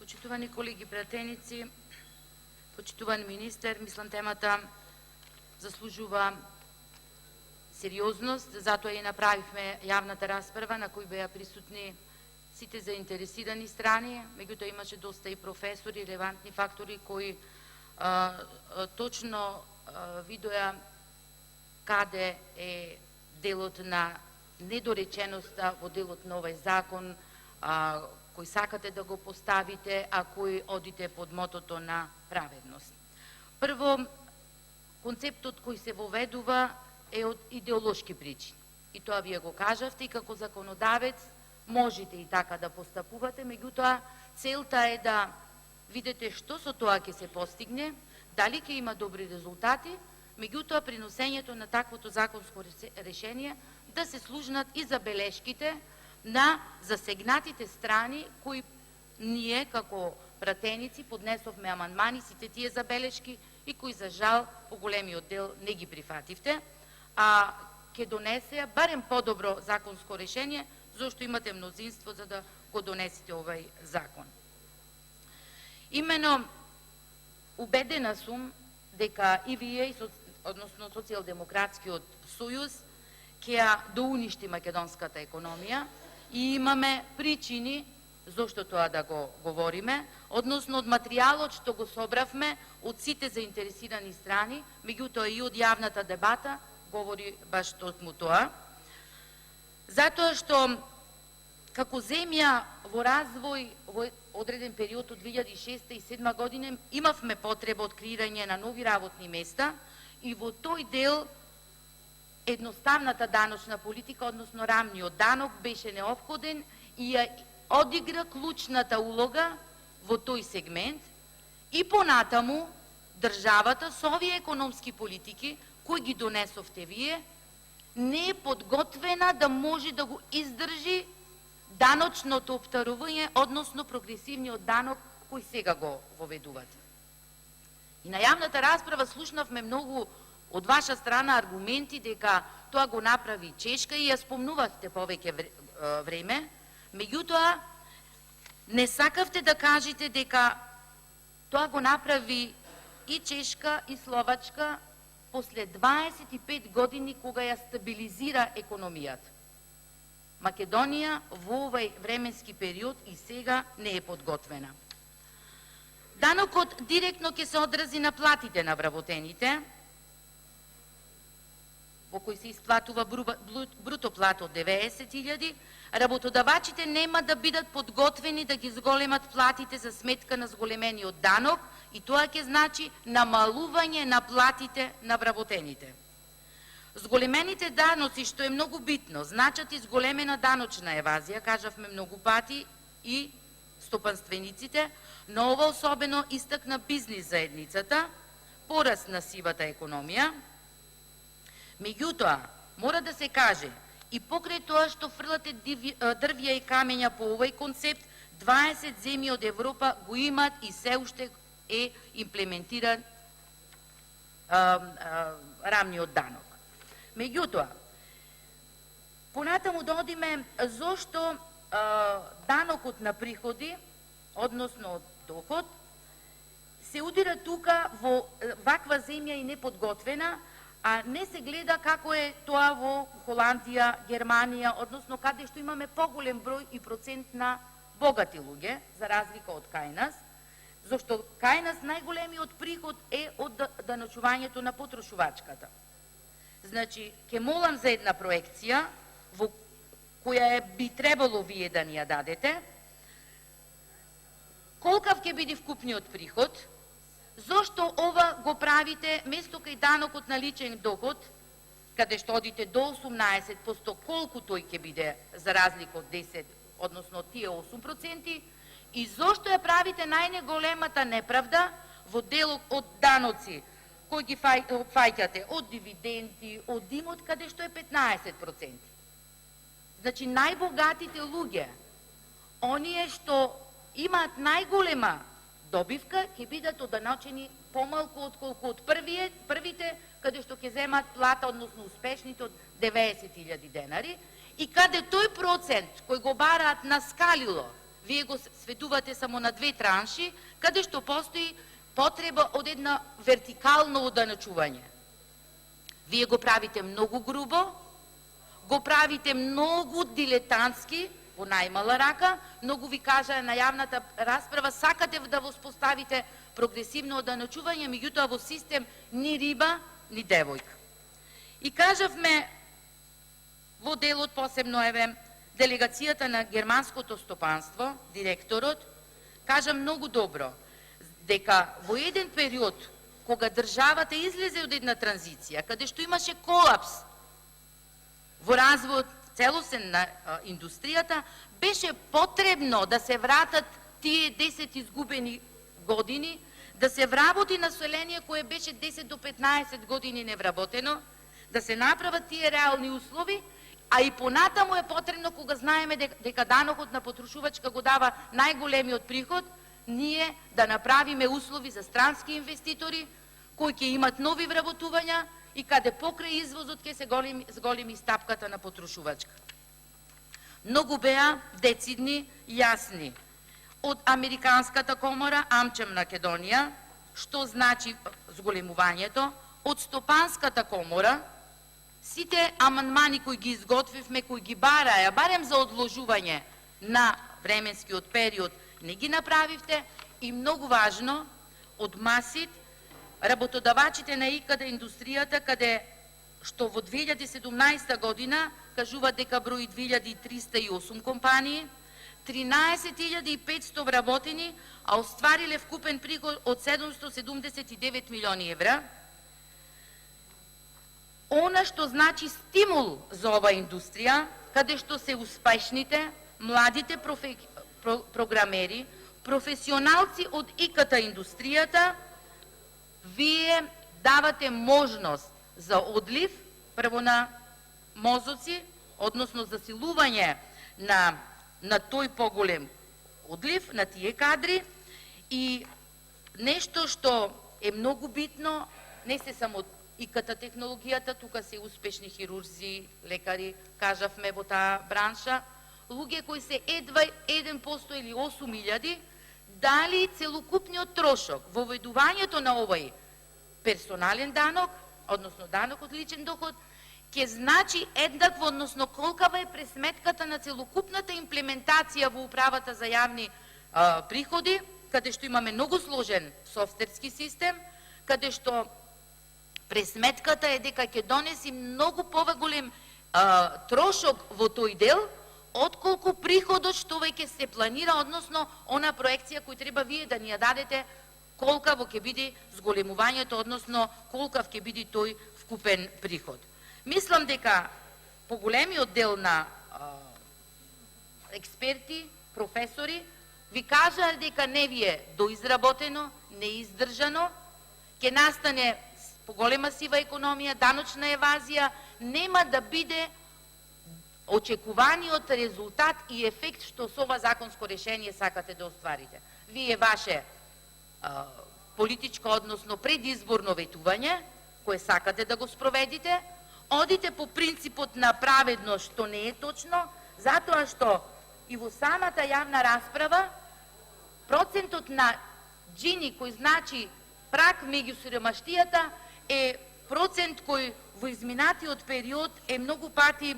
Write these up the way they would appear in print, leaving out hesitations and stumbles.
Почитувани колеги пратеници, почитуван министер, мислам темата заслужува сериозност, затоа и направивме јавната расправа на кој беа присутни сите заинтересирани страни, меѓутоа имаше доста и професори, релевантни фактори кои точно видоа каде е делот на недореченоста во делот на овој закон, кој сакате да го поставите, а кој одите под мотото на праведност. Прво, концептот кој се воведува е од идеолошки причини. И тоа вие го кажавте, и како законодавец можете и така да постапувате, меѓутоа целта е да видите што со тоа ќе се постигне, дали ќе има добри резултати, меѓутоа приносењето на таквото законско решение да се служнат и забелешките на засегнатите страни кои ние како пратеници поднесовме амандмани, сите тие забелешки и кои за жал по големиот дел не ги прифативте, а ќе донесеа барем подобро законско решение, зашто имате мнозинство за да го донесете овој закон. Имено убедена сум дека и вие, односно Социјалдемократскиот сојуз, ќе ја доуништи македонската економија и имаме причини зошто тоа да го говориме, односно од материјалот што го собравме од сите заинтересирани страни, меѓутоа и од јавната дебата говори баш токму тоа. Затоа што како земја во развој во одреден период од 2006 и 2007 година имавме потреба од креирање на нови работни места и во тој дел едноставната даночна политика, односно рамниот данок, беше неопходен и ја одигра клучната улога во тој сегмент и понатаму државата со овие економски политики кои ги донесовте вие не е подготвена да може да го издржи даночното оптарување, односно прогресивниот данок кој сега го воведувате. И на јавната расправа слушнавме многу од ваша страна аргументи дека тоа го направи Чешка и ја спомнувавте повеќе време, меѓутоа не сакавте да кажете дека тоа го направи и Чешка и Словачка после 25 години кога ја стабилизира економијата. Македонија во овој временски период и сега не е подготвена. Данокот директно ќе се одрази на платите на вработените, во кој се исплатува бруто плата од 90.000, работодавачите нема да бидат подготвени да ги зголемат платите за сметка на зголемениот данок и тоа ќе значи намалување на платите на вработените. Зголемените даноци, што е многу битно, значат и зголемена даночна евазија, кажавме многу пати, и стопанствениците, но ова особено истакна бизнис заедницата, пораст на сивата економија. Меѓутоа, мора да се каже, и покрај тоа што фрлате дрвја и камења по овој концепт, 20 земји од Европа го имат и се уште е имплементиран рамниот данок. Меѓутоа, понатаму да одиме зошто данокот на приходи, односно од доход, се удира тука во ваква земја и неподготвена, а не се гледа како е тоа во Холандија, Германија, односно каде што имаме поголем број и процент на богати луѓе, за разлика од кај нас, зашто кај нас најголемиот приход е од даночувањето на потрошувачката. Значи, ќе молам за една проекција, во која би требало вие да ни ја дадете, колкав ќе биде вкупниот приход, зошто ова го правите место кај данокот на личен доход, каде што одите до 18%, колку тој ќе биде за разлика од 10, односно тие 8%, и зошто ја правите најголемата неправда во делот од даноци, кои ги фаќате од дивиденти, од имот, каде што е 15%. Значи, најбогатите луѓе, оние што имаат најголема добивка, ќе бидат оданочени помалку отколку од првите, каде што ќе земат плата, односно успешните, од 90.000 денари, и каде тој процент кој го бараат на скалило вие го сведувате само на две транши, каде што постои потреба од една вертикално оданачување. Вие го правите многу грубо, го правите многу дилетантски, во најмала рака, многу ви кажа на јавната расправа, сакате да воспоставите прогресивно оданачување, меѓутоа во систем ни риба, ни девојка. И кажавме во делот посебно, делегацијата на германското стопанство, директорот, кажа многу добро, дека во еден период, кога државата излезе од една транзиција, каде што имаше колапс во развојот целосен на индустријата, беше потребно да се вратат тие 10 изгубени години, да се вработи население кое беше 10 до 15 години невработено, да се направат тие реални услови, а и понатаму е потребно, кога знаеме дека данокот на потрошувачка го дава најголемиот приход, ние да направиме услови за странски инвеститори, кои ќе имат нови вработувања и каде покрај извозот ќе се зголеми стапката на потрошувачка. Многу беа децидни, јасни. Од Американската комора, Амчем Македонија, што значи зголемувањето, од Стопанската комора, сите амандмани кои ги изготвивме, кои ги бараја, барем за одложување на временскиот период, не ги направивте, и многу важно, од МАСИТ, работодавачите на ИКТ индустријата, каде што во 2017 година кажува дека брои 2308 компании, 13.500 вработени, а оствариле вкупен приход од 779 милиони евра. Она што значи стимул за ова индустрија, каде што се успешните, младите програмери, професионалци од ИКТ индустријата, вие давате можност за одлив, прво на мозоци, односно засилување на тој поголем одлив, на тие кадри, и нешто што е многу битно, не се само ИКТ технологијата, тука се успешни хирурзи, лекари, кажавме во таа бранша, луѓе кои се едва 1% или 8.000, дали целокупниот трошок во воведувањето на овој персонален данок, односно данок од личен доход, ќе значи еднакво, односно колкава е пресметката на целокупната имплементација во управата за јавни приходи, каде што имаме многу сложен софтверски систем, каде што пресметката е дека ќе донеси многу поголем трошок во тој дел, отколку приходот што веќе се планира, односно она проекција која треба вие да ни ја дадете, колкаво ќе биде зголемувањето, односно колкав ќе биде тој вкупен приход. Мислам дека поголемиот дел на експерти, професори, ви кажаа дека не ви е доизработено, неиздржано, ќе настане поголема сива економија, даночна евазија, нема да биде очекуваниот резултат и ефект што со ова законско решение сакате да остварите. Вие ваше политичко, односно предизборно ветување, кое сакате да го спроведите, одите по принципот на праведност, што не е точно, затоа што и во самата јавна расправа, процентот на джини, кој значи прак меѓу сиромаштијата, е процент кој во изминатиот период е многу пати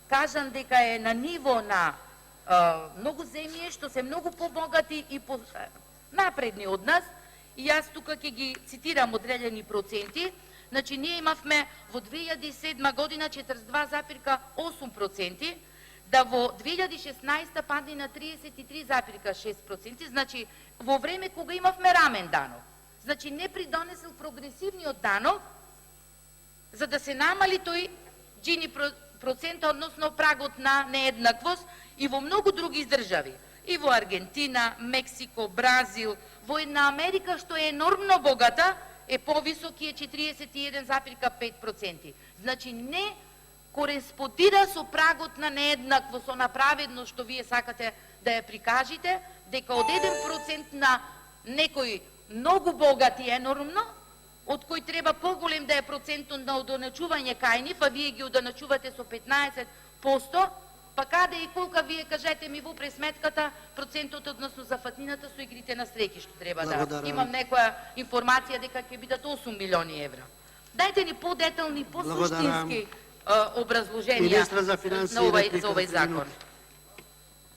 кажан дека е на ниво на многу земји што се многу побогати и напредни од нас, и јас тука ќе ги цитирам одредени проценти. Значи, ние имавме во 2007 година 42,8%, да во 2016 падне на 33,6%, значи во време кога имавме рамен данок. Значи, не придонесел прогресивниот данок, за да се намали тој джини процент, односно прагот на нееднаквост, и во многу други држави. И во Аргентина, Мексико, Бразил, во една Америка што е енормно богата, е повисок и е 41,5%. Значи, не кореспондира со прагот на нееднаквост, со направедност што вие сакате да ја прикажете, дека од 1% на некој многу богат и енормно, од кој треба поголем да е процентот на одоначување кај нив, а вие ги одоначувате со 15%, Па каде и колка вие кажете ми во пресметката процентот односно за фатнината со игрите на среќи што треба да имам некоја информација дека ќе бидат 8 милиони евра. Дајте ни подетални, посуштински образложенија за овој закон.